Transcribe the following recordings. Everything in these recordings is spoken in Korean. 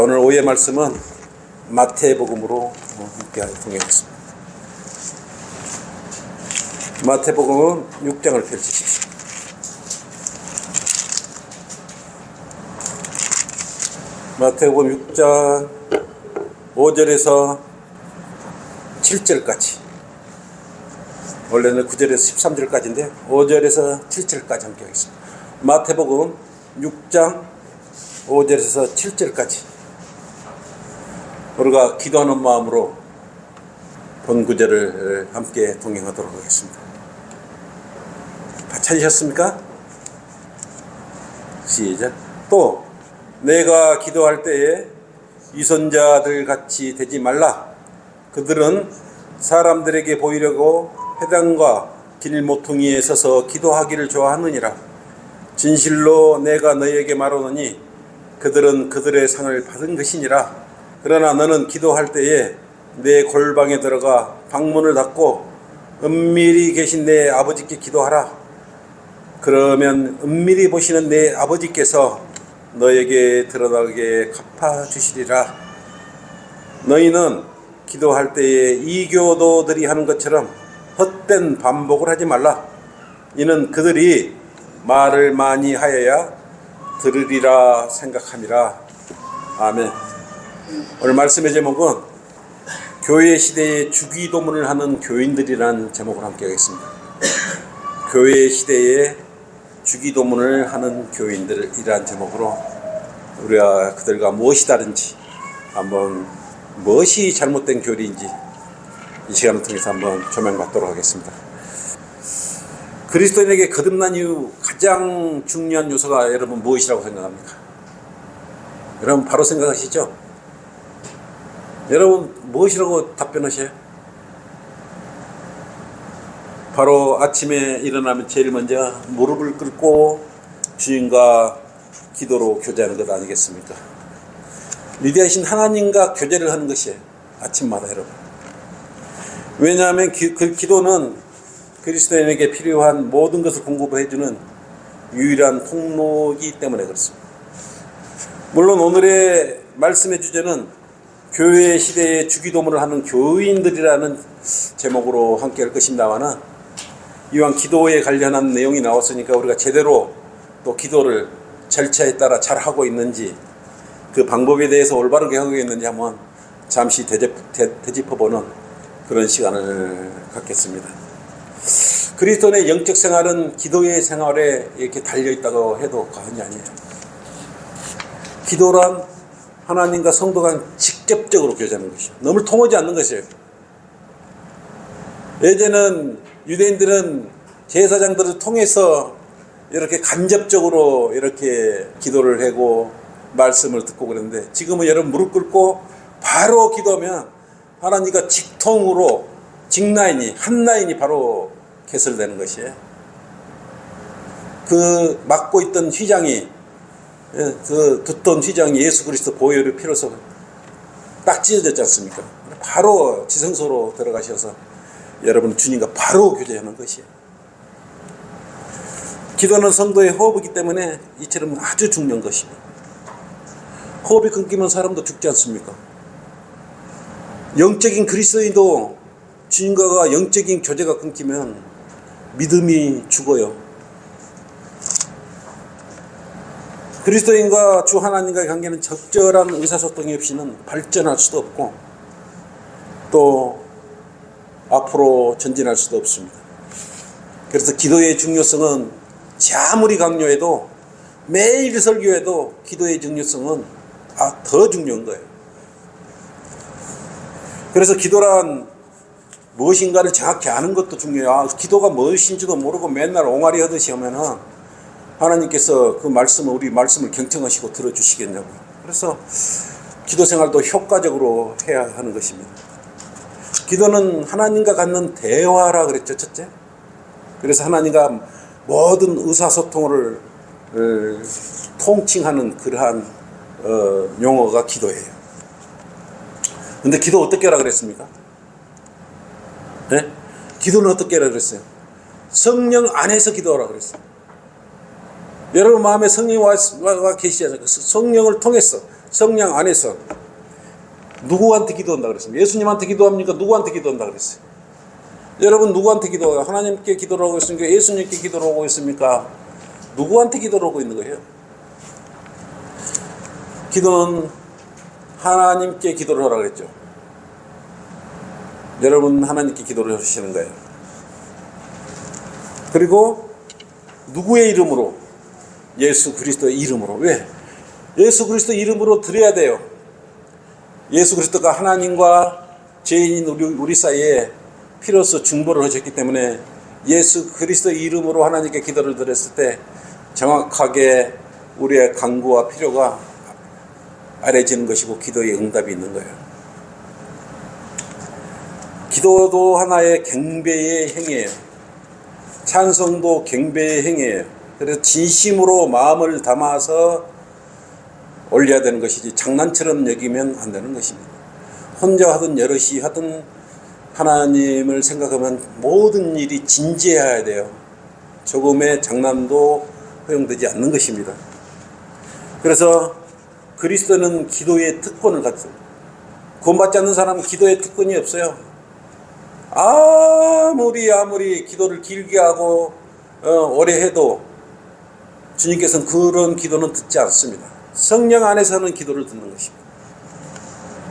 오늘 오후의 말씀은 마태복음으로 함께 동행하겠습니다. 마태복음은 6장을 펼치십시오. 마태복음 6장 5절에서 7절까지, 원래는 9절에서 13절까지인데 5절에서 7절까지 함께 하겠습니다. 마태복음 6장 5절에서 7절까지 우리가 기도하는 마음으로 본 구절을 함께 동행하도록 하겠습니다. 다 찾으셨습니까? 시작. 또 내가 기도할 때에 위선자들 같이 되지 말라. 그들은 사람들에게 보이려고 회당과 길모퉁이에 서서 기도하기를 좋아하느니라. 진실로 내가 너희에게 말하노니 그들은 그들의 상을 받은 것이니라. 그러나 너는 기도할 때에 내 골방에 들어가 방문을 닫고 은밀히 계신 내 아버지께 기도하라. 그러면 은밀히 보시는 내 아버지께서 너에게 드러나게 갚아주시리라. 너희는 기도할 때에 이교도들이 하는 것처럼 헛된 반복을 하지 말라. 이는 그들이 말을 많이 하여야 들으리라 생각함이라. 아멘. 오늘 말씀의 제목은 교회 시대에 주기도문을 하는 교인들이라는 제목으로 함께 하겠습니다. 교회 시대에 주기도문을 하는 교인들이라는 제목으로 우리가 그들과 무엇이 다른지, 한번 무엇이 잘못된 교리인지 이 시간을 통해서 한번 조명받도록 하겠습니다. 그리스도인에게 거듭난 이후 가장 중요한 요소가 여러분 무엇이라고 생각합니까? 여러분 바로 생각하시죠? 여러분 무엇이라고 답변하셔요? 바로 아침에 일어나면 제일 먼저 무릎을 꿇고 주님과 기도로 교제하는 것 아니겠습니까? 위대하신 하나님과 교제를 하는 것이에요. 아침마다 여러분. 왜냐하면 그 기도는 그리스도인에게 필요한 모든 것을 공급해주는 유일한 통로이기 때문에 그렇습니다. 물론 오늘의 말씀의 주제는 교회 시대에 주기도문을 하는 교인들이라는 제목으로 함께 할 것입니다만, 이왕 기도에 관련한 내용이 나왔으니까 우리가 제대로 또 기도를 절차에 따라 잘 하고 있는지, 그 방법에 대해서 올바르게 하고 있는지 한번 잠시 되짚어보는 그런 시간을 갖겠습니다. 그리스도인의 영적 생활은 기도의 생활에 이렇게 달려있다고 해도 과언이 아니에요. 기도란 하나님과 성도가 직접적으로 교제하는 것이에요. 너무 통하지 않는 것이에요. 예전에는 유대인들은 제사장들을 통해서 이렇게 간접적으로 이렇게 기도를 하고 말씀을 듣고 그랬는데, 지금은 여러분 무릎 꿇고 바로 기도하면 하나님과 직통으로 한 라인이 바로 개설되는 것이에요. 그 막고 있던 휘장이, 그 두터운 휘장이 예수 그리스도 보혈의 피로서 딱 찢어졌지 않습니까? 바로 지성소로 들어가셔서 여러분 주님과 바로 교제하는 것이에요. 기도는 성도의 호흡이기 때문에 이처럼 아주 중요한 것입니다. 호흡이 끊기면 사람도 죽지 않습니까? 영적인 그리스도인도 주님과 영적인 교제가 끊기면 믿음이 죽어요. 그리스도인과 주 하나님과의 관계는 적절한 의사소통이 없이는 발전할 수도 없고 또 앞으로 전진할 수도 없습니다. 그래서 기도의 중요성은 아무리 강조해도, 매일 설교해도 기도의 중요성은 더 중요한 거예요. 그래서 기도란 무엇인가를 정확히 아는 것도 중요해요. 기도가 무엇인지도 모르고 맨날 옹알이 하듯이 하면은 하나님께서 그 말씀을, 우리 말씀을 경청하시고 들어주시겠냐고요. 그래서 기도 생활도 효과적으로 해야 하는 것입니다. 기도는 하나님과 갖는 대화라 그랬죠, 첫째. 그래서 하나님과 모든 의사소통을 통칭하는 그러한 용어가 기도예요. 근데 기도 어떻게 하라 그랬습니까? 네? 기도는 어떻게 하라 그랬어요? 성령 안에서 기도하라 그랬어요. 여러분 마음에 성령이 와 계시지 않습니까? 성령을 통해서 성령 안에서 누구한테 기도한다 그랬습니다. 예수님한테 기도합니까? 누구한테 기도한다 그랬어요? 여러분 누구한테 기도해요? 하나님께 기도를 하고 있습니까? 예수님께 기도를 하고 있습니까? 누구한테 기도를 하고 있는 거예요? 기도는 하나님께 기도를 하라고 그랬죠. 여러분 하나님께 기도를 하시는 거예요. 그리고 누구의 이름으로? 예수 그리스도의 이름으로. 왜? 예수 그리스도 이름으로 드려야 돼요. 예수 그리스도가 하나님과 죄인인 우리 사이에 피로써 중보를 하셨기 때문에 예수 그리스도 이름으로 하나님께 기도를 드렸을 때 정확하게 우리의 간구와 필요가 알려지는 것이고 기도의 응답이 있는 거예요. 기도도 하나의 경배의 행위예요. 찬송도 경배의 행위예요. 그래서 진심으로 마음을 담아서 올려야 되는 것이지 장난처럼 여기면 안 되는 것입니다. 혼자 하든 여럿이 하든 하나님을 생각하면 모든 일이 진지해야 돼요. 조금의 장난도 허용되지 않는 것입니다. 그래서 그리스도는 기도의 특권을 갖습니다. 구원받지 않는 사람은 기도의 특권이 없어요. 아무리 기도를 길게 하고 오래 해도 주님께서는 그런 기도는 듣지 않습니다. 성령 안에서는 기도를 듣는 것입니다.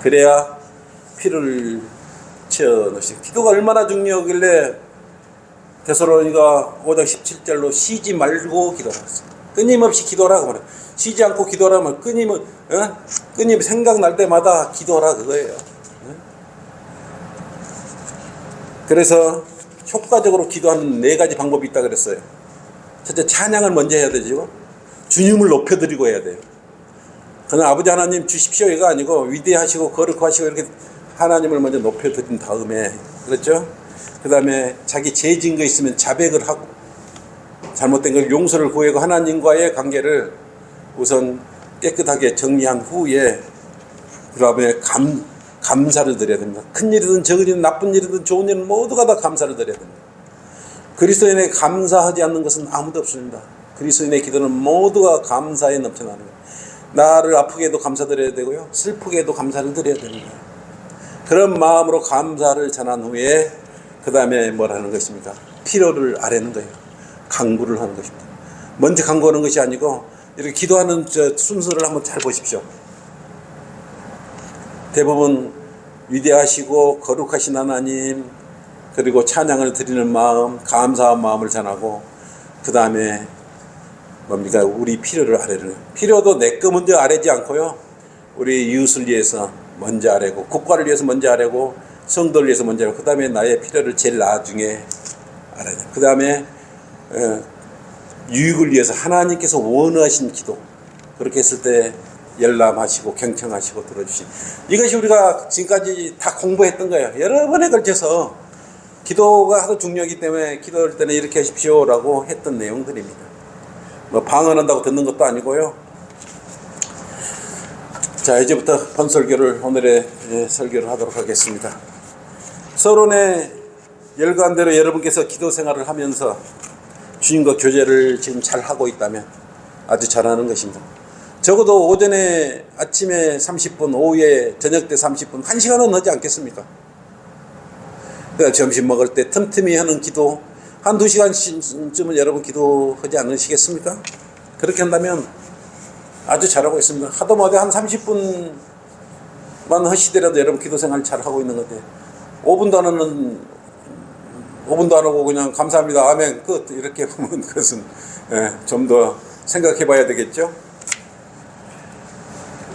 그래야 피를 채워넣으시고 기도가 얼마나 중요하길래 데살로니가 5장 17절로 쉬지 말고 기도하라. 끊임없이 기도하라고 말해요. 쉬지 않고 기도하라면 끊임 생각날 때마다 기도하라 그거예요. 그래서 효과적으로 기도하는 4가지 방법이 있다 그랬어요. 첫째, 찬양을 먼저 해야 되죠. 주님을 높여드리고 해야 돼요. 그냥 아버지 하나님 주십시오 이거 아니고 위대하시고 거룩하시고 이렇게 하나님을 먼저 높여드린 다음에, 그렇죠? 그 다음에 자기 죄 지은 거 있으면 자백을 하고 잘못된 걸 용서를 구하고 하나님과의 관계를 우선 깨끗하게 정리한 후에 그 다음에 감사를 드려야 됩니다. 큰 일이든 적은 일이든 나쁜 일이든 좋은 일은 모두가 다 감사를 드려야 됩니다. 그리스도인에게 감사하지 않는 것은 아무도 없습니다. 그리스도인의 기도는 모두가 감사에 넘쳐나는 거예요. 나를 아프게 해도 감사드려야 되고요, 슬프게 해도 감사를 드려야 됩니다. 그런 마음으로 감사를 전한 후에 그 다음에 뭘 하는 것입니까? 필요를 아뢰는 거예요. 간구를 하는 것입니다. 먼저 간구하는 것이 아니고 이렇게 기도하는 순서를 한번 잘 보십시오. 대부분 위대하시고 거룩하신 하나님, 그리고 찬양을 드리는 마음, 감사한 마음을 전하고 그 다음에 뭡니까? 우리 필요를 아뢰는 거예요. 필요도 내 거 먼저 아뢰지 않고요, 우리 이웃을 위해서 먼저 아뢰고, 국가를 위해서 먼저 아뢰고, 성도를 위해서 먼저 아뢰고, 그 다음에 나의 필요를 제일 나중에 아뢰야 돼요. 그 다음에 유익을 위해서 하나님께서 원하신 기도, 그렇게 했을 때 열람하시고 경청하시고 들어주신, 이것이 우리가 지금까지 다 공부했던 거예요. 여러 번에 걸쳐서 기도가 하도 중요하기 때문에 기도할 때는 이렇게 하십시오 라고 했던 내용들입니다. 뭐 방언한다고 듣는 것도 아니고요. 자, 이제부터 본설교를, 오늘의 설교를 하도록 하겠습니다. 서론에 열거한 대로 여러분께서 기도 생활을 하면서 주님과 교제를 지금 잘 하고 있다면 아주 잘하는 것입니다. 적어도 오전에, 아침에 30분, 오후에, 저녁 때 30분, 1시간은 하지 않겠습니까? 그러니까 점심 먹을 때 틈틈이 하는 기도, 한 2시간쯤은 여러분 기도하지 않으시겠습니까? 그렇게 한다면 아주 잘하고 있습니다. 하도 못해 한 30분만 하시더라도 여러분 기도 생활 잘하고 있는 건데, 5분도 안 하고 그냥 감사합니다, 아멘, 끝, 이렇게 하면 그것은 좀 더 생각해 봐야 되겠죠?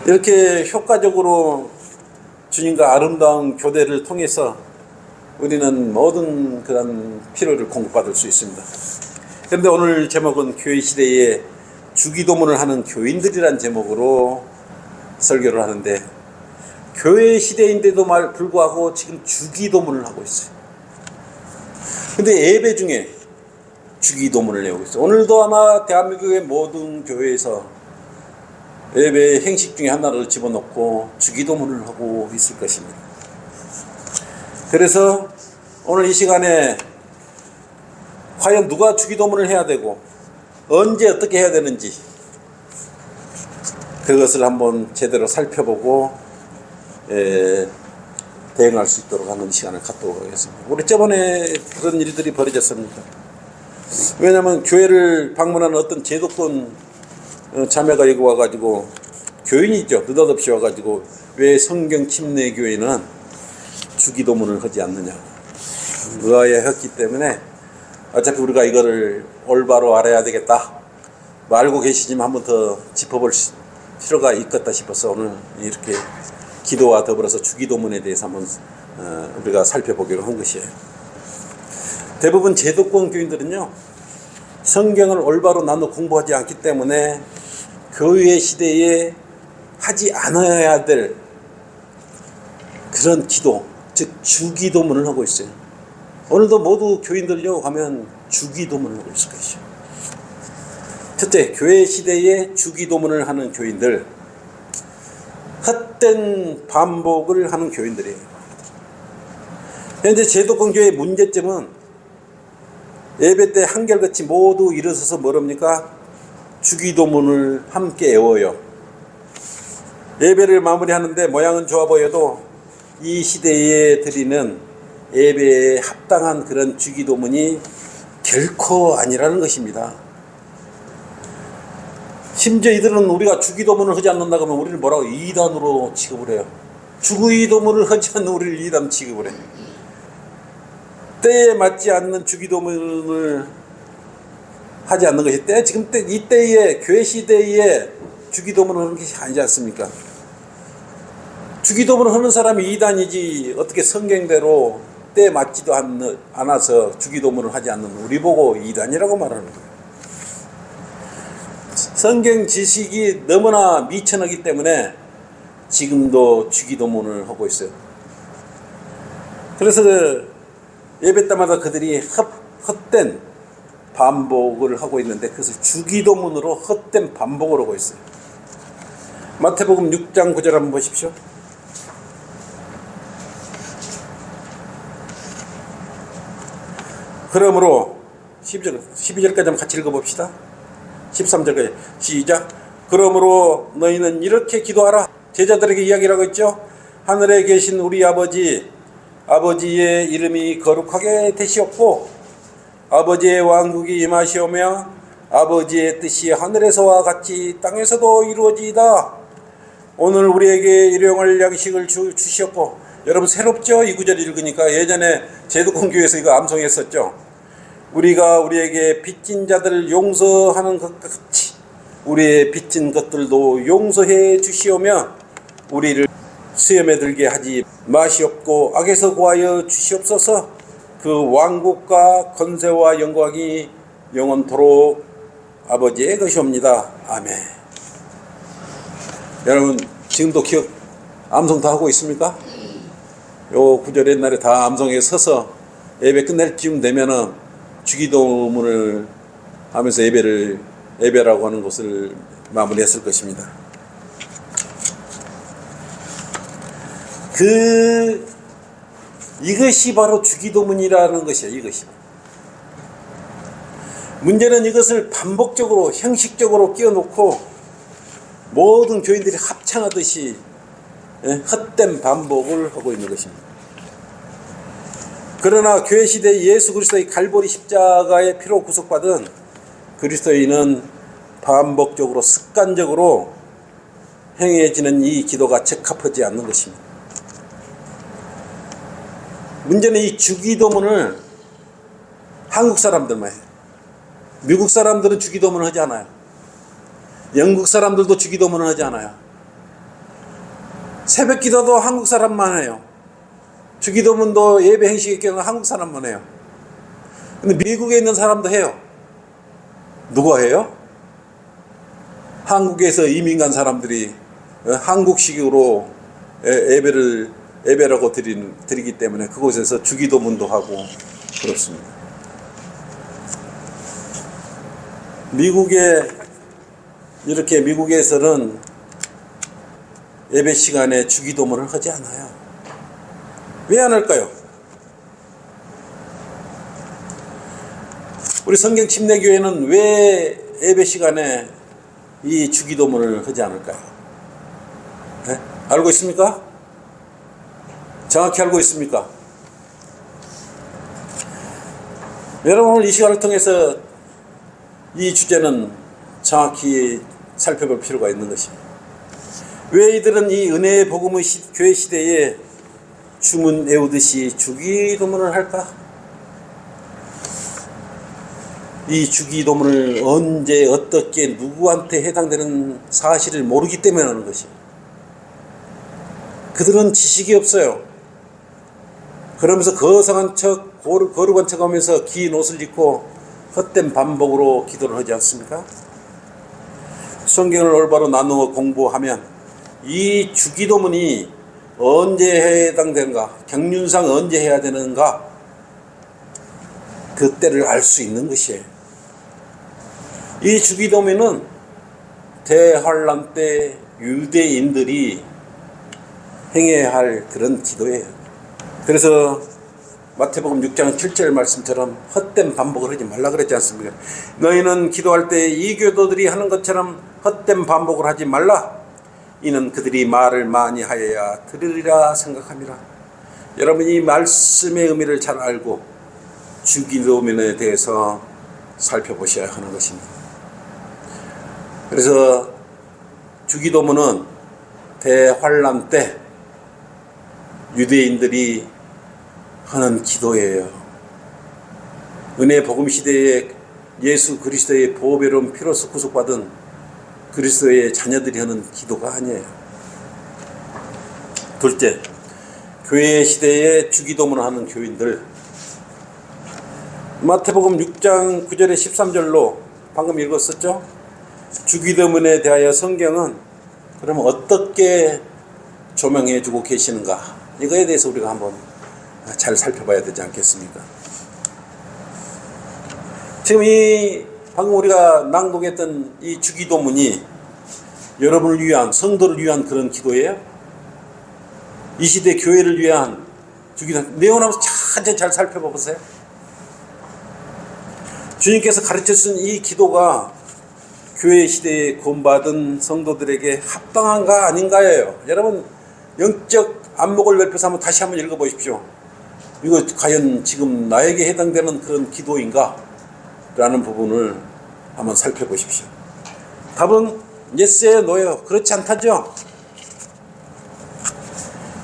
이렇게 효과적으로 주님과 아름다운 교대를 통해서 우리는 모든 그런 필요를 공급받을 수 있습니다. 그런데 오늘 제목은 교회 시대에 주기도문을 하는 교인들이란 제목으로 설교를 하는데, 교회 시대인데도 불구하고 지금 주기도문을 하고 있어요. 근데 예배 중에 주기도문을 내고 있어요. 오늘도 아마 대한민국의 모든 교회에서 예배 행식 중에 하나를 집어넣고 주기도문을 하고 있을 것입니다. 그래서 오늘 이 시간에 과연 누가 주기도문을 해야 되고 언제 어떻게 해야 되는지, 그것을 한번 제대로 살펴보고 대응할 수 있도록 하는 시간을 갖도록 하겠습니다. 우리 저번에 그런 일들이 벌어졌습니다. 왜냐하면 교회를 방문하는 어떤 제도권 자매가 여기 와가지고 교인이죠. 느닷없이 와가지고 왜 성경 침례 교회는 주기도문을 하지 않느냐 의아해했기 때문에 어차피 우리가 이거를 올바로 알아야 되겠다. 뭐 알고 계시지만 한번 더 짚어볼 필요가 있겠다 싶어서 오늘 이렇게 기도와 더불어서 주기도문에 대해서 한번 우리가 살펴보기로 한 것이에요. 대부분 제도권 교인들은요, 성경을 올바로 나눠 공부하지 않기 때문에 교회 시대에 하지 않아야 될 그런 기도, 즉 주기도문을 하고 있어요. 오늘도 모두 교인들요 가면 주기도문을 하고 있을 것이죠. 첫째, 교회 시대에 주기도문을 하는 교인들, 헛된 반복을 하는 교인들이에요. 현재 제도권 교회의 문제점은 예배 때 한결같이 모두 일어서서 뭐랍니까? 주기도문을 함께 외워요. 예배를 마무리하는데 모양은 좋아 보여도 이 시대에 드리는 예배에 합당한 그런 주기도문이 결코 아니라는 것입니다. 심지어 이들은 우리가 주기도문을 하지 않는다고 하면 우리를 뭐라고 이단으로 취급을 해요. 주기도문을 하지 않는 우리를 이단 취급을 해요. 때에 맞지 않는 주기도문을 하지 않는 것이 지금 이 때에 교회 시대에 주기도문을 하는 것이 아니지 않습니까? 주기도문을 하는 사람이 이단이지 어떻게 성경대로 때에 맞지도 않아서 주기도문을 하지 않는 우리 보고 이단이라고 말하는 거예요. 성경 지식이 너무나 미천하기 때문에 지금도 주기도문을 하고 있어요. 그래서 예배 때마다 그들이 헛된 반복을 하고 있는데 그것을 주기도문으로 헛된 반복을 하고 있어요. 마태복음 6장 9절 한번 보십시오. 그러므로 12절까지 한번 같이 읽어봅시다. 13절까지 시작. 그러므로 너희는 이렇게 기도하라. 제자들에게 이야기를 하고 있죠. 하늘에 계신 우리 아버지의 이름이 거룩하게 되시옵고 아버지의 왕국이 임하시오며 아버지의 뜻이 하늘에서와 같이 땅에서도 이루어지이다. 오늘 우리에게 일용할 양식을 주시옵고. 여러분 새롭죠? 이 구절 읽으니까 예전에 제도권 교회에서 이거 암송했었죠. 우리가 우리에게 빚진 자들을 용서하는 것 같이 우리의 빚진 것들도 용서해 주시오며 우리를 시험에 들게 하지 마시옵고 악에서 구하여 주시옵소서. 그 왕국과 권세와 영광이 영원토록 아버지의 것이옵니다. 아멘. 여러분 지금도 기억 암송 다 하고 있습니까? 요 구절 옛날에 다 암송에 서서 예배 끝낼 쯤 되면은 주기도문을 하면서 예배라고 하는 것을 마무리했을 것입니다. 이것이 바로 주기도문이라는 것이에요. 이것이. 문제는 이것을 반복적으로 형식적으로 끼워놓고 모든 교인들이 합창하듯이 헛된 반복을 하고 있는 것입니다. 그러나 교회 시대 예수 그리스도의 갈보리 십자가의 피로 구속받은 그리스도인은 반복적으로 습관적으로 행해지는 이 기도가 적합하지 않는 것입니다. 문제는 이 주기도문을 한국 사람들만 해요. 미국 사람들은 주기도문을 하지 않아요. 영국 사람들도 주기도문을 하지 않아요. 새벽 기도도 한국 사람만 해요. 주기도문도 예배 행식의 경우 한국 사람만 해요. 근데 미국에 있는 사람도 해요. 누가 해요? 한국에서 이민 간 사람들이 한국식으로 예배라고 드리기 때문에 그곳에서 주기도문도 하고 그렇습니다. 미국에서는 예배 시간에 주기도문을 하지 않아요. 왜 안 할까요? 우리 성경 침례교회는 왜 예배 시간에 이 주기도문을 하지 않을까요? 알고 있습니까? 정확히 알고 있습니까? 여러분, 오늘 이 시간을 통해서 이 주제는 정확히 살펴볼 필요가 있는 것입니다. 왜 이들은 이 은혜의 복음의 교회 시대에 주문 외우듯이 주기도문을 할까? 이 주기도문을 언제 어떻게 누구한테 해당되는 사실을 모르기 때문에 하는 것이에요. 그들은 지식이 없어요. 그러면서 거성한 척, 거룩한 척 하면서 긴 옷을 입고 헛된 반복으로 기도를 하지 않습니까? 성경을 올바로 나누어 공부하면 이 주기도문이 언제 해당되는가, 경륜상 언제 해야 되는가, 그때를 알 수 있는 것이에요. 이 주기도문은 대환란 때 유대인들이 행해야 할 그런 기도예요. 그래서 마태복음 6장 7절 말씀처럼 헛된 반복을 하지 말라 그랬지 않습니까? 너희는 기도할 때 이교도들이 하는 것처럼 헛된 반복을 하지 말라. 이는 그들이 말을 많이 하여야 들으리라 생각함이라. 여러분, 이 말씀의 의미를 잘 알고 주기도문에 대해서 살펴보셔야 하는 것입니다. 그래서 주기도문은 대환란 때 유대인들이 하는 기도예요. 은혜 복음 시대에 예수 그리스도의 보배로운 피로서 구속받은 그리스도의 자녀들이 하는 기도가 아니에요. 둘째, 교회 시대에 주기도문을 하는 교인들. 마태복음 6장 9절에 13절로 방금 읽었었죠? 주기도문에 대하여 성경은 그러면 어떻게 조명해 주고 계시는가? 이거에 대해서 우리가 한번 잘 살펴봐야 되지 않겠습니까? 지금 이 방금 우리가 낭독했던 이 주기도문이 여러분을 위한, 성도를 위한 그런 기도예요? 이 시대 교회를 위한 주기도문, 내용을 한번 천천히 잘 살펴봐 보세요. 주님께서 가르쳐 주신 이 기도가 교회 시대에 구원받은 성도들에게 합당한가 아닌가예요. 여러분, 영적 안목을 넓혀서 한번 다시 한번 읽어보십시오. 이거 과연 지금 나에게 해당되는 그런 기도인가? 라는 부분을 한번 살펴보십시오. 답은 예스에 노예요. 그렇지 않다죠?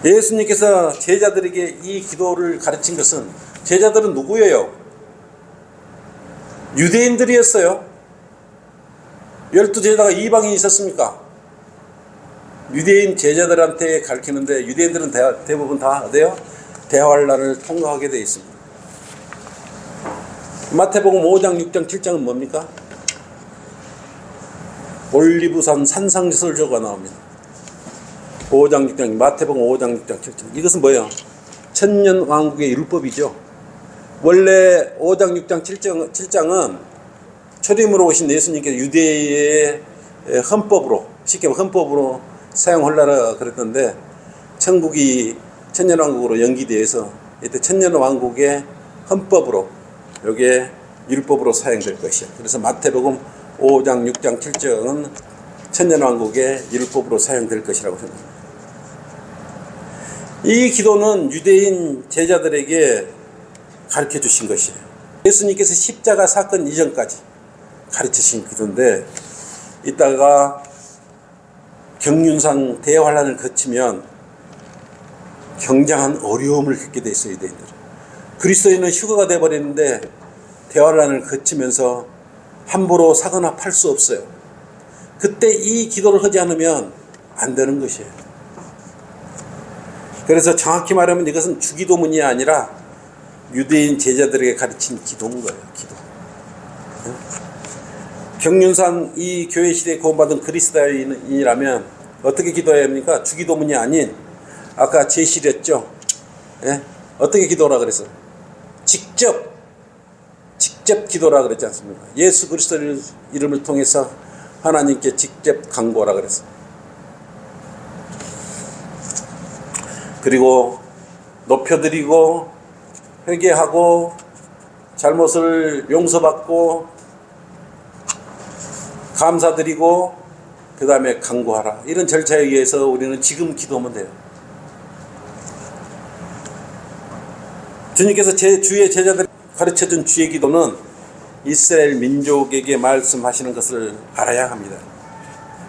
예수님께서 제자들에게 이 기도를 가르친 것은, 제자들은 누구예요? 유대인들이었어요. 12제자가 이방인이 있었습니까? 유대인 제자들한테 가르치는데 유대인들은 대부분 다 어때요? 대환란을 통과하게 되어 있습니다. 마태복음 5장, 6장, 7장은 뭡니까? 올리브산 산상설조가 나옵니다. 5장, 6장, 마태복음 5장, 6장, 7장. 이것은 뭐예요? 천년왕국의 율법이죠. 원래 5장, 6장, 7장은 초림으로 오신 예수님께서 유대의 헌법으로, 쉽게 헌법으로 사용하려고 그랬던데, 천국이 천년왕국으로 연기되어서 이때 천년왕국의 헌법으로, 여기에 율법으로 사용될 것이야. 그래서 마태복음 5장, 6장, 7장은 천년왕국의 율법으로 사용될 것이라고 생각합니다. 이 기도는 유대인 제자들에게 가르쳐 주신 것이에요. 예수님께서 십자가 사건 이전까지 가르치신 기도인데, 이따가 경륜상 대환란을 거치면 굉장한 어려움을 겪게 돼 있어요. 유대인들은. 그리스도인은 휴거가 되어버리는데 대환란을 거치면서 함부로 사거나 팔 수 없어요. 그때 이 기도를 하지 않으면 안 되는 것이에요. 그래서 정확히 말하면 이것은 주기도문이 아니라 유대인 제자들에게 가르친 기도인 거예요. 기도. 경륜상 이 교회 시대에 구원받은 그리스도인이라면 어떻게 기도해야 합니까? 주기도문이 아닌, 아까 제시했죠. 예? 어떻게 기도라 그랬어? 직접 기도라 그랬지 않습니까? 예수 그리스도의 이름을 통해서 하나님께 직접 간구하라 그랬어. 그리고 높여드리고 회개하고 잘못을 용서받고 감사드리고 그 다음에 강구하라. 이런 절차에 의해서 우리는 지금 기도하면 돼요. 주님께서 주의 제자들 가르쳐준 주의 기도는 이스라엘 민족에게 말씀하시는 것을 알아야 합니다.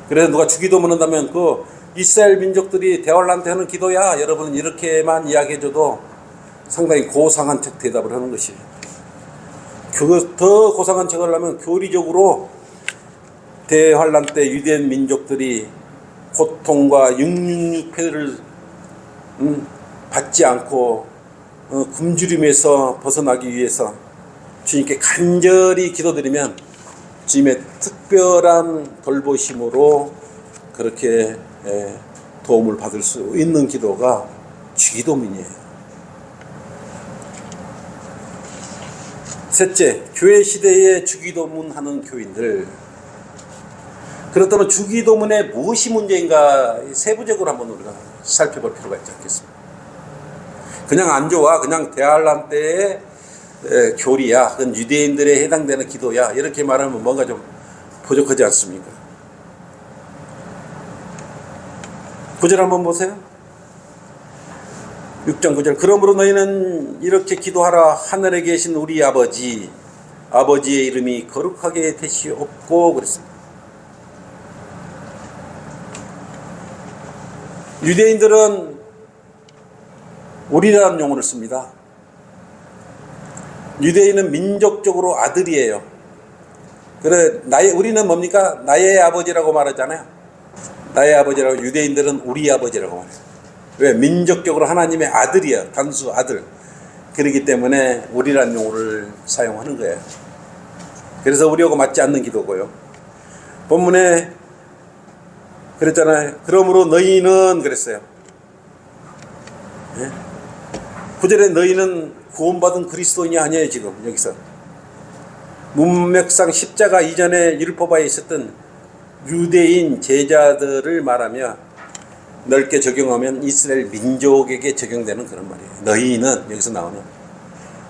그래서 누가 주기도문 한다면 그 이스라엘 민족들이 대활란때 하는 기도야 여러분은 이렇게만 이야기해줘도 상당히 고상한 척 대답을 하는 것이에요. 더 고상한 척을 하면 교리적으로 대환란 때 유대인 민족들이 고통과 666패를 받지 않고 굶주림에서 벗어나기 위해서 주님께 간절히 기도드리면 주님의 특별한 돌보심으로 그렇게 도움을 받을 수 있는 기도가 주기도문이에요. 셋째, 교회 시대에 주기도문 하는 교인들. 그렇다면 주기도문에 무엇이 문제인가 세부적으로 한번 우리가 살펴볼 필요가 있지 않겠습니까? 그냥 안 좋아. 그냥 대환란 때의 교리야. 그건 유대인들에 해당되는 기도야. 이렇게 말하면 뭔가 좀 부족하지 않습니까? 9절 한번 보세요. 6장 9절. 그러므로 너희는 이렇게 기도하라. 하늘에 계신 우리 아버지, 아버지의 이름이 거룩하게 되시옵고 그랬습니다. 유대인들은 우리라는 용어를 씁니다. 유대인은 민족적으로 아들이에요. 그래, 우리는 뭡니까? 나의 아버지라고 말하잖아요. 나의 아버지라고. 유대인들은 우리 아버지라고 말해요. 왜? 민족적으로 하나님의 아들이야. 단수 아들. 그렇기 때문에 우리라는 용어를 사용하는 거예요. 그래서 우리하고 맞지 않는 기도고요. 본문에 그랬잖아요. 그러므로 너희는 그랬어요. 9절에 너희는 구원받은 그리스도인이 아니에요. 지금 여기서 문맥상 십자가 이전에 율법화에 있었던 유대인 제자들을 말하며 넓게 적용하면 이스라엘 민족에게 적용되는 그런 말이에요. 너희는 여기서 나오는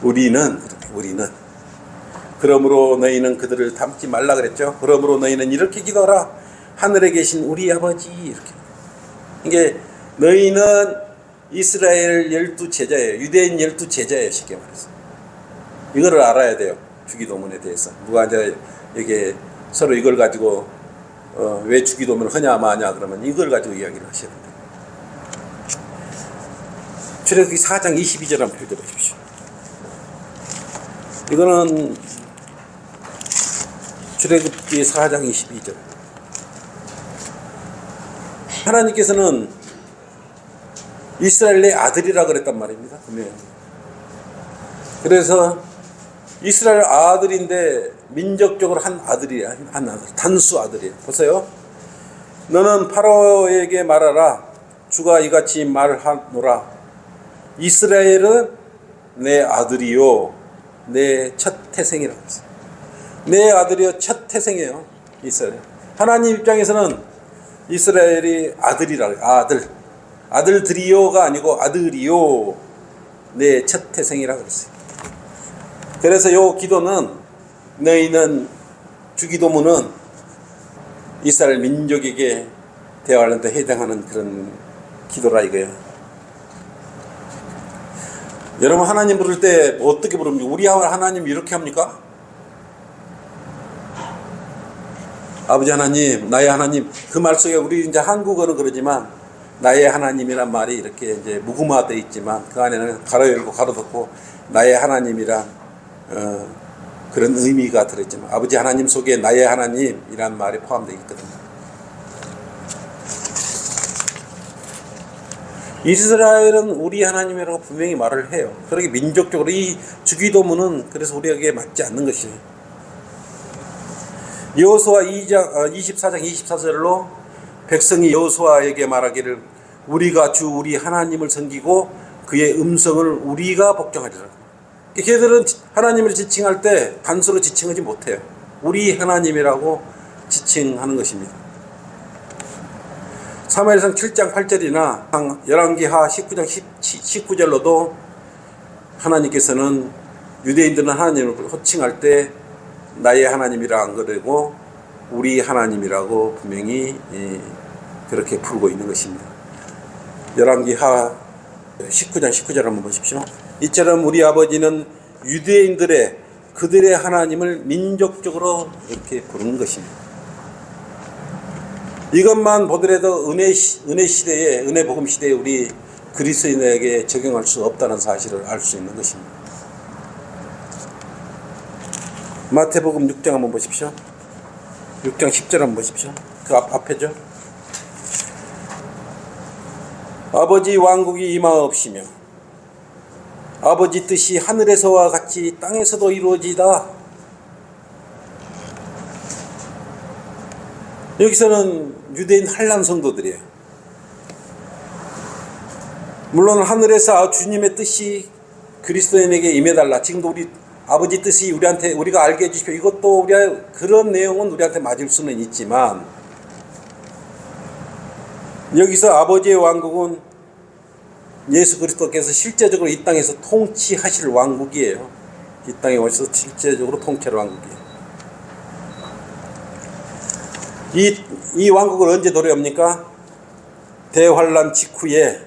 우리는 그러므로 너희는 그들을 닮지 말라 그랬죠. 그러므로 너희는 이렇게 기도하라. 하늘에 계신 우리 아버지. 이렇게 이게 너희는 이스라엘 12제자예요. 유대인 12제자예요. 쉽게 말해서 이거를 알아야 돼요. 주기도문에 대해서 누가 이제 이게 서로 이걸 가지고 왜 주기도문을 하냐 마냐 그러면 이걸 가지고 이야기를 하셔야 됩니다. 출애굽기 4장 22절 한번 읽어보십시오. 이거는 출애굽기 4장 22절. 하나님께서는 이스라엘의 아들이라 그랬단 말입니다. 그래서 이스라엘 아들인데 민족적으로 한 아들이야. 한 아들. 단수 아들이에요. 보세요. 너는 파로에게 말하라. 주가 이같이 말하노라. 이스라엘은 내 아들이요. 내 첫 태생이라고 했어요. 내 아들이요. 첫 태생이에요. 이스라엘. 하나님 입장에서는 이스라엘이 아들이라고 아들. 아들들이요가 아니고 아들이요. 내 첫 태생이라고 했어요. 그래서 요 기도는 너희는 주기도문은 이스라엘 민족에게 대환란 때 해당하는 그런 기도라 이거예요. 여러분 하나님 부를 때 어떻게 부릅니까? 우리 하나님 이렇게 합니까? 아버지 하나님, 나의 하나님. 그 말 속에 우리 이제 한국어는 그러지만 나의 하나님이란 말이 이렇게 이제 무구마되어 있지만 그 안에는 가로 열고 가로 닫고 나의 하나님이란 그런 의미가 들어있지만 아버지 하나님 속에 나의 하나님이란 말이 포함되어 있거든요. 이스라엘은 우리 하나님이라고 분명히 말을 해요. 그렇게 민족적으로 이 주기도문은 그래서 우리에게 맞지 않는 것이에요. 여호수아 24장 24절로 백성이 여호수아에게 말하기를 우리가 주 우리 하나님을 섬기고 그의 음성을 우리가 복종하리라. 걔들은 하나님을 지칭할 때 단수로 지칭하지 못해요. 우리 하나님이라고 지칭하는 것입니다. 사무엘상 7장 8절이나 열왕기하 19장 19절로도 하나님께서는 유대인들은 하나님을 호칭할 때 나의 하나님이라 안 그러고 우리 하나님이라고 분명히 그렇게 풀고 있는 것입니다. 열왕기하 19장 19절 한번 보십시오. 이처럼 우리 아버지는 유대인들의 그들의 하나님을 민족적으로 이렇게 부르는 것입니다. 이것만 보더라도 은혜 시대에, 은혜 복음 시대에 우리 그리스도인에게 적용할 수 없다는 사실을 알 수 있는 것입니다. 마태복음 6장 한번 보십시오. 6장 10절 한번 보십시오. 그 앞에죠. 아버지 왕국이 임하옵시며 아버지 뜻이 하늘에서와 같이 땅에서도 이루어지다. 여기서는 유대인 한란 성도들이에요. 물론 하늘에서 주님의 뜻이 그리스도인에게 임해달라. 지금도 우리 아버지 뜻이 우리가 알게 해주십시오. 이것도 그런 내용은 우리한테 맞을 수는 있지만, 여기서 아버지의 왕국은 예수 그리스도께서 실제적으로 이 땅에서 통치하실 왕국이에요. 이 땅에 오셔서 실제적으로 통치할 왕국이에요. 이 왕국을 언제 도래합니까? 대환란 직후에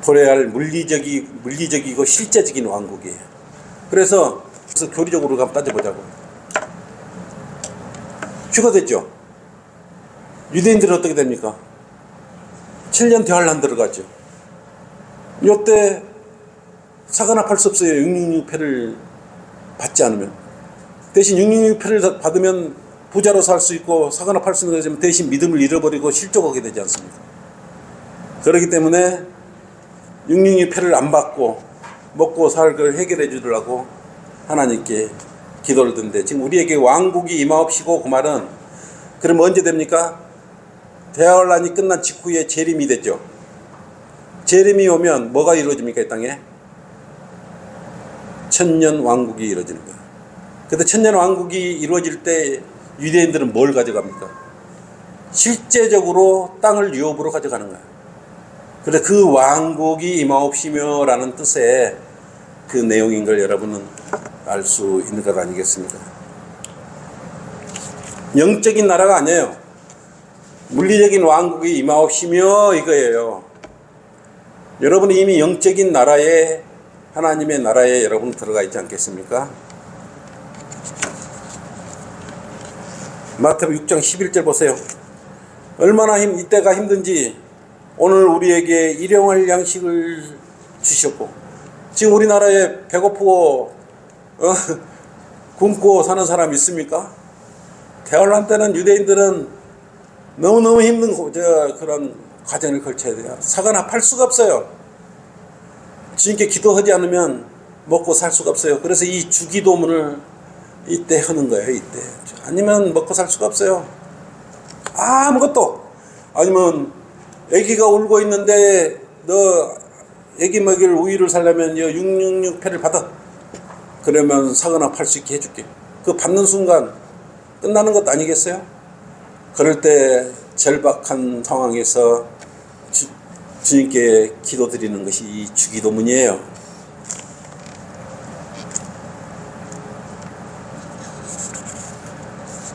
도래할 물리적이고 실제적인 왕국이에요. 그래서 교리적으로 한번 따져보자고. 휴거됐죠. 유대인들은 어떻게 됩니까? 7년 대환란 들어가죠. 이때 사과나 팔 수 없어요. 666패를 받지 않으면. 대신 666패를 받으면 부자로 살 수 있고 사과나 팔 수 있는 거지만 대신 믿음을 잃어버리고 실족하게 되지 않습니까? 그렇기 때문에 666패를 안 받고 먹고 살 걸 해결해 주더라고 하나님께 기도를 든데, 지금 우리에게 왕국이 임하옵시고, 그 말은 그럼 언제 됩니까? 대환란이 끝난 직후에 재림이 됐죠. 재림이 오면 뭐가 이루어집니까? 이 땅에 천년 왕국이 이루어지는 거예요. 그런데 천년 왕국이 이루어질 때 유대인들은 뭘 가져갑니까? 실제적으로 땅을 유업으로 가져가는 거예요. 그래, 그 왕국이 임하옵시며 라는 뜻의 그 내용인 걸 여러분은 알 수 있는 것 아니겠습니까? 영적인 나라가 아니에요. 물리적인 왕국이 임하옵시며 이거예요. 여러분이 이미 영적인 나라에, 하나님의 나라에 여러분 들어가 있지 않겠습니까? 마태복음 6장 11절 보세요. 얼마나 이때가 힘든지 오늘 우리에게 일용할 양식을 주셨고, 지금 우리나라에 배고프고 굶고 사는 사람 있습니까? 대환란 때는 유대인들은 너무너무 힘든 그런 과정을 거쳐야 돼요. 사과나 팔 수가 없어요. 주님께 기도하지 않으면 먹고 살 수가 없어요. 그래서 이 주기도문을 이때 하는 거예요. 이때 아니면 먹고 살 수가 없어요. 아무것도. 아니면 아기가 울고 있는데 너 아기 먹일 우유를 살려면 666패를 받아. 그러면 사거나 팔 수 있게 해줄게. 그 받는 순간 끝나는 것도 아니겠어요? 그럴 때 절박한 상황에서 주님께 기도드리는 것이 이 주기도문이에요.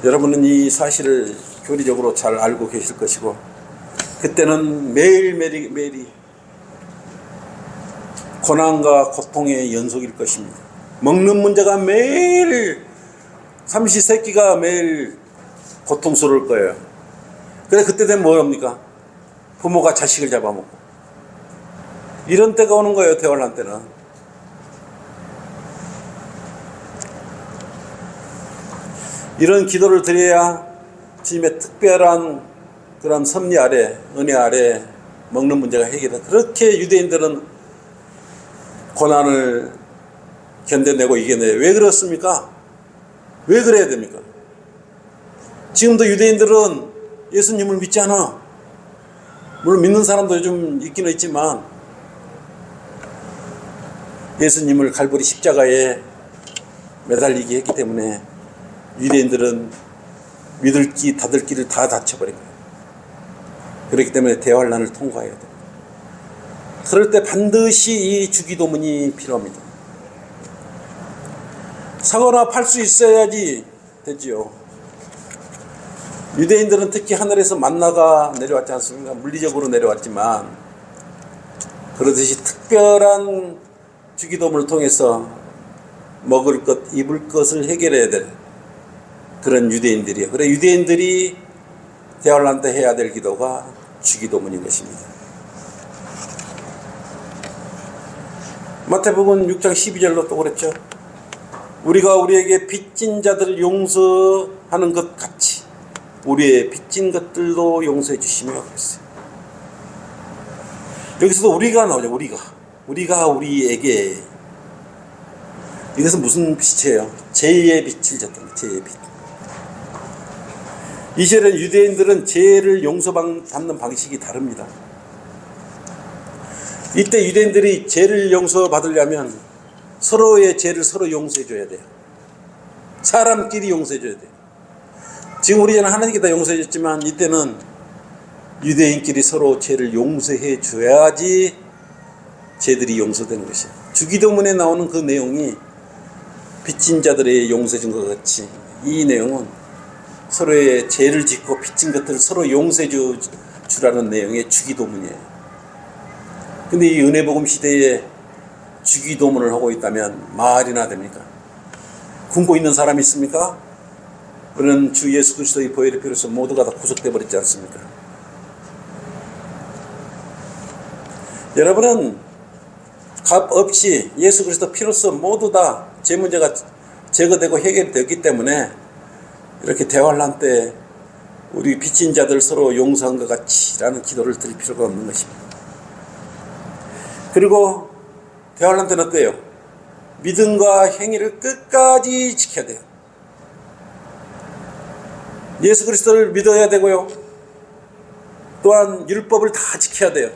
여러분은 이 사실을 교리적으로 잘 알고 계실 것이고, 그때는 매일매일이 고난과 고통의 연속일 것입니다. 먹는 문제가 매일, 삼시세끼가 매일 고통스러울 거예요. 그래, 그때 되면 뭐 합니까? 부모가 자식을 잡아먹고. 이런 때가 오는 거예요, 대환란 때는. 이런 기도를 드려야 주님의 특별한 그런 섭리 아래, 은혜 아래 먹는 문제가 해결돼. 그렇게 유대인들은 고난을 견뎌내고 이겨내요. 왜 그렇습니까? 왜 그래야 됩니까? 지금도 유대인들은 예수님을 믿지 않아. 물론 믿는 사람도 요즘 있기는 있지만, 예수님을 갈보리 십자가에 매달리게 했기 때문에 유대인들은 믿을 길, 닫을 길을 다 닫혀버린 거예요. 그렇기 때문에 대환란을 통과해야 돼요. 그럴 때 반드시 이 주기도문이 필요합니다. 사거나 팔 수 있어야지 되지요. 유대인들은 특히 하늘에서 만나가 내려왔지 않습니까? 물리적으로 내려왔지만 그러듯이 특별한 주기도문을 통해서 먹을 것, 입을 것을 해결해야 될 그런 유대인들이에요. 그래 유대인들이 대환란 때 해야 될 기도가 주기도문인 것입니다. 마태복음 6장 12절로 또 그랬죠. 우리가 우리에게 빚진 자들을 용서하는 것 같이 우리의 빚진 것들도 용서해 주시며 그랬어요. 여기서도 우리가 나오죠. 우리가 우리에게. 이것은 무슨 빚이에요? 죄의 빚을 졌다는 죄의 빚. 이스라엘 유대인들은 죄를 용서받는 방식이 다릅니다. 이때 유대인들이 죄를 용서받으려면 서로의 죄를 서로 용서해 줘야 돼요. 사람끼리 용서해 줘야 돼요. 지금 우리는 하나님께 다 용서해 줬지만 이때는 유대인끼리 서로 죄를 용서해 줘야지 죄들이 용서되는 것이에요. 주기도문에 나오는 그 내용이 빚진 자들의 용서해 준 것 같이 이 내용은 서로의 죄를 짓고 빚진 것들을 서로 용서해 주라는 내용의 주기도문이에요. 근데 이 은혜복음 시대에 주기도문을 하고 있다면 말이나 됩니까? 굶고 있는 사람이 있습니까? 우리는 주 예수 그리스도의 보혈의 피로서 모두가 다 구속되어 버렸지 않습니까? 여러분은 값 없이 예수 그리스도 피로서 모두 다 죄 문제가 제거되고 해결되었기 때문에 이렇게 대환란 때 우리 빚진 자들 서로 용서한 것 같이라는 기도를 드릴 필요가 없는 것입니다. 그리고 대환란 때는 어때요? 믿음과 행위를 끝까지 지켜야 돼요. 예수 그리스도를 믿어야 되고요. 또한 율법을 다 지켜야 돼요.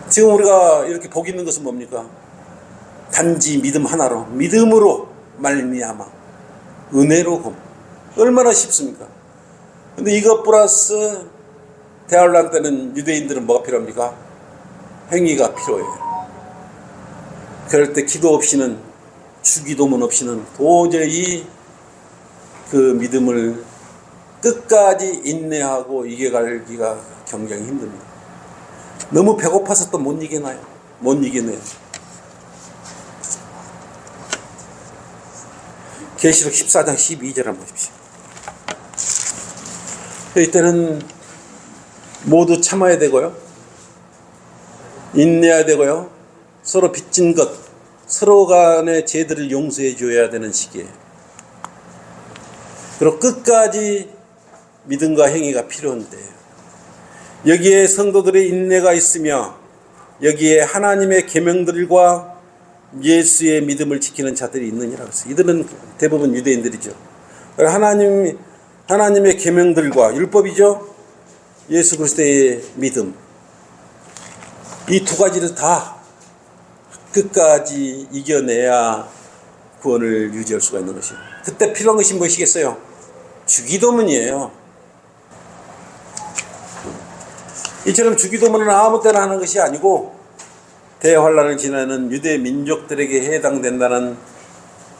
지금 우리가 이렇게 복 있는 것은 뭡니까? 단지 믿음 하나로, 믿음으로 말미암아 은혜로 금. 얼마나 쉽습니까? 근데 이것 플러스 대환란 때는 유대인들은 뭐가 필요합니까? 행위가 필요해요. 그럴 때 기도 없이는, 주기도문 없이는 도저히 그 믿음을 끝까지 인내하고 이겨가기가 굉장히 힘듭니다. 너무 배고파서 또 못 이겨나요. 못 이겨내요. 계시록 14장 12절 한번 보십시오. 이때는 모두 참아야 되고요. 인내해야 되고요. 서로 빚진 것, 서로 간의 죄들을 용서해 줘야 되는 시기예요. 그리고 끝까지 믿음과 행위가 필요한데 여기에 성도들의 인내가 있으며 여기에 하나님의 계명들과 예수의 믿음을 지키는 자들이 있느니라고 했어요. 이들은 대부분 유대인들이죠. 하나님의 계명들과 율법이죠. 예수 그리스도의 믿음. 이 두 가지를 다 끝까지 이겨내야 구원을 유지할 수가 있는 것이에요. 그때 필요한 것이 무엇이겠어요? 주기도문이에요. 이처럼 주기도문은 아무 때나 하는 것이 아니고 대환란을 지나는 유대 민족들에게 해당된다는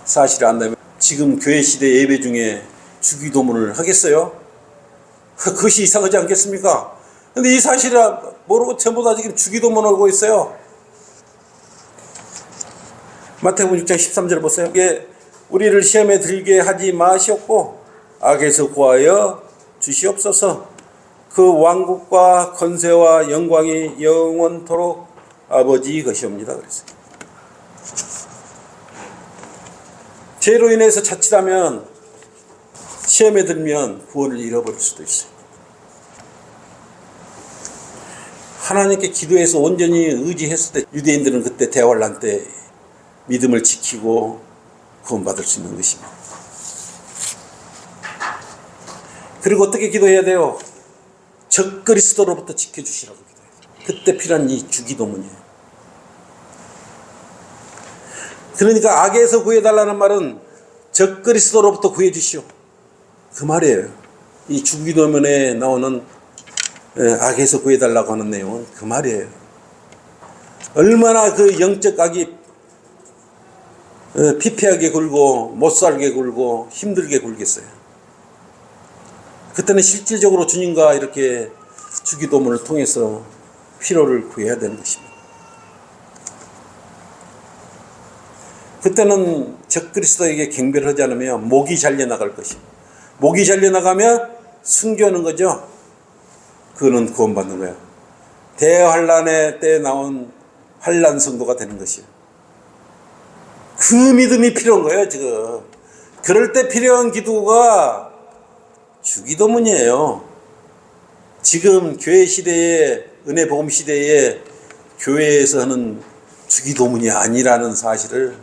사실을 안다면 지금 교회 시대 예배 중에 주기도문을 하겠어요? 그것이 이상하지 않겠습니까? 근데 이 사실을 모르고 전부 다 지금 주기도문을 하고 있어요. 마태복음 6장 13절 보세요. 이게 우리를 시험에 들게 하지 마시옵고 악에서 구하여 주시옵소서. 그 왕국과 권세와 영광이 영원토록 아버지 것이옵니다. 그랬어요. 죄로 인해서 자칫하면 시험에 들면 구원을 잃어버릴 수도 있어요. 하나님께 기도해서 온전히 의지했을 때 유대인들은 그때 대환란 때 믿음을 지키고 구원받을 수 있는 것입니다. 그리고 어떻게 기도해야 돼요? 적그리스도로부터 지켜주시라고 기도해요. 그때 필요한 이 주기도문이에요. 그러니까 악에서 구해달라는 말은 적그리스도로부터 구해주시오. 그 말이에요. 이 주기도문에 나오는 악에서 구해달라고 하는 내용은 그 말이에요. 얼마나 그 영적 악이 피폐하게 굴고 못살게 굴고 힘들게 굴겠어요. 그때는 실질적으로 주님과 이렇게 주기도문을 통해서 피로를 구해야 되는 것입니다. 그때는 적그리스도에게 경배를 하지 않으면 목이 잘려나갈 것입니다. 목이 잘려나가면 순교하는 거죠. 그거는 구원받는 거예요. 대환란의 때에 나온 환란 성도가 되는 것이에요. 그 믿음이 필요한 거예요, 지금. 그럴 때 필요한 기도가 주기도문이에요. 지금 교회 시대에, 은혜 복음 시대에 교회에서 하는 주기도문이 아니라는 사실을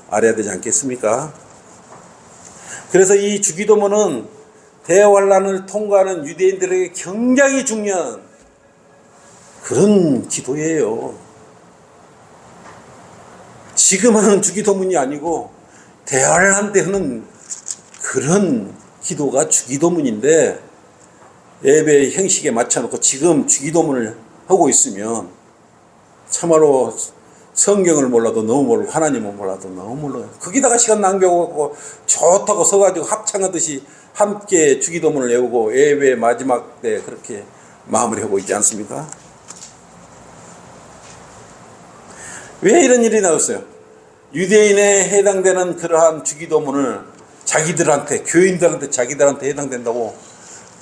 알아야 되지 않겠습니까? 그래서 이 주기도문은 대환란을 통과하는 유대인들에게 굉장히 중요한 그런 기도예요. 지금 하는 주기도문이 아니고 대환란 때 하는 그런 기도가 주기도문인데, 예배 형식에 맞춰놓고 지금 주기도문을 하고 있으면 참으로 성경을 몰라도 너무 모르고 하나님을 몰라도 너무 몰라요. 거기다가 시간 낭비하고 좋다고 서가지고 합창하듯이 함께 주기도문을 외우고 예배 마지막 때 그렇게 마무리하고 있지 않습니까? 왜 이런 일이 나왔어요? 유대인에 해당되는 그러한 주기도문을 자기들한테, 교인들한테, 자기들한테 해당된다고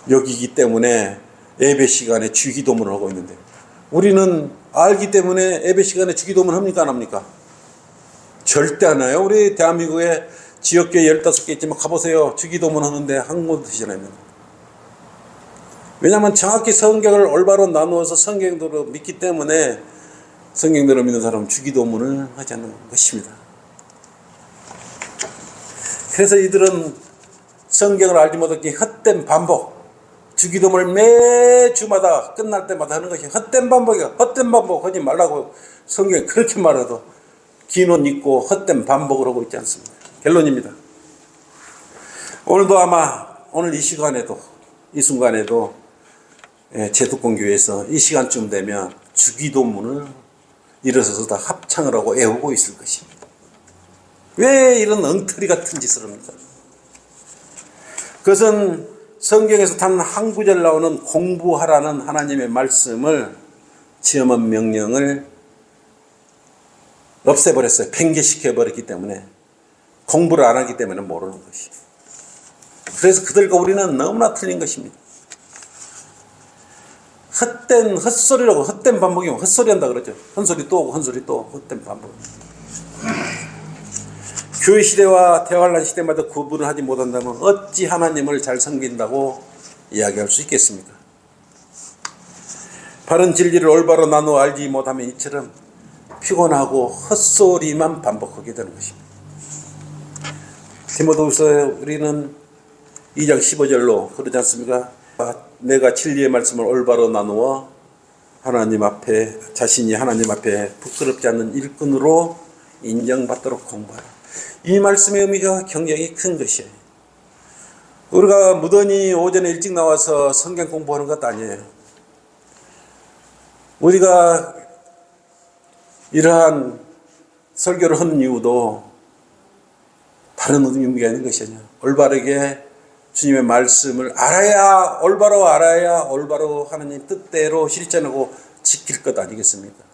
여기기 때문에 예배 시간에 주기도문을 하고 있는데, 우리는 알기 때문에 예배 시간에 주기도문 합니까, 안 합니까? 절대 안 해요. 우리 대한민국에 지역교회 15개 있지만 가보세요. 주기도문 하는데 한 곳도 되잖아요. 왜냐하면 정확히 성경을 올바로 나누어서 성경대로 믿기 때문에 성경대로 믿는 사람은 주기도문을 하지 않는 것입니다. 그래서 이들은 성경을 알지 못하기 헛된 반복, 주기도문을 매주마다 끝날 때마다 하는 것이 헛된 반복이야. 헛된 반복 하지 말라고 성경에 그렇게 말해도 긴 옷 입고 헛된 반복을 하고 있지 않습니다. 결론입니다. 오늘도 아마 오늘 이 시간에도, 이 순간에도 제독공교회에서 이 시간쯤 되면 주기도문을 일어서서 다 합창을 하고 애우고 있을 것입니다. 왜 이런 엉터리 같은 짓을 합니까? 그것은 성경에서 단 한 구절 나오는 공부하라는 하나님의 말씀을, 지엄한 명령을 없애버렸어요. 팽개시켜버렸기 때문에, 공부를 안 하기 때문에 모르는 것이. 그래서 그들과 우리는 너무나 틀린 것입니다. 헛된 헛소리라고, 헛된 반복이면 헛소리 한다 그러죠. 헛소리 또 오고 헛소리 또 오고, 헛된 반복. 교회 시대와 대환란 시대마다 구분을 하지 못한다면 어찌 하나님을 잘 섬긴다고 이야기할 수 있겠습니까? 바른 진리를 올바로 나누어 알지 못하면 이처럼 피곤하고 헛소리만 반복하게 되는 것입니다. 디모데후서 우리는 2장 15절로 그러지 않습니까? 내가 진리의 말씀을 올바로 나누어 하나님 앞에, 자신이 하나님 앞에 부끄럽지 않는 일꾼으로 인정받도록 공부하라. 이 말씀의 의미가 굉장히 큰 것이에요. 우리가 무던히 오전에 일찍 나와서 성경 공부하는 것도 아니에요. 우리가 이러한 설교를 하는 이유도 다른 의미가 있는 것이 아니에요. 올바르게 주님의 말씀을 알아야, 올바로 알아야 올바로 하나님 뜻대로 실천하고 지킬 것 아니겠습니까?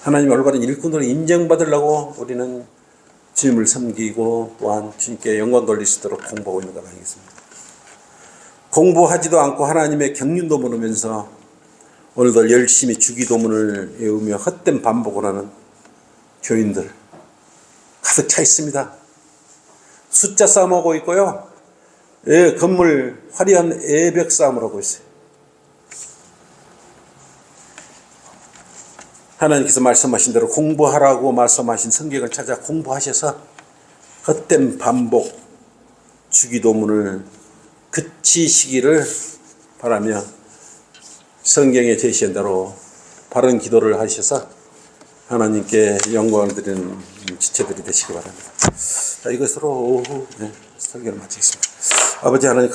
하나님 올바른 일꾼으로 인정받으려고 우리는 주님을 섬기고 또한 주님께 영광 돌릴 수 있도록 공부하고 있는 것 아니겠습니까? 공부하지도 않고 하나님의 경륜도 모르면서 오늘도 열심히 주기도문을 외우며 헛된 반복을 하는 교인들 가득 차 있습니다. 숫자 싸움하고 있고요. 건물 화려한 애벽 싸움을 하고 있어요. 하나님께서 말씀하신 대로 공부하라고 말씀하신 성경을 찾아 공부하셔서 헛된 반복, 주기도문을 그치시기를 바라며 성경에 제시한 대로 바른 기도를 하셔서 하나님께 영광을 드리는 지체들이 되시기 바랍니다. 자, 이것으로 오후 설교를 마치겠습니다. 아버지 하나님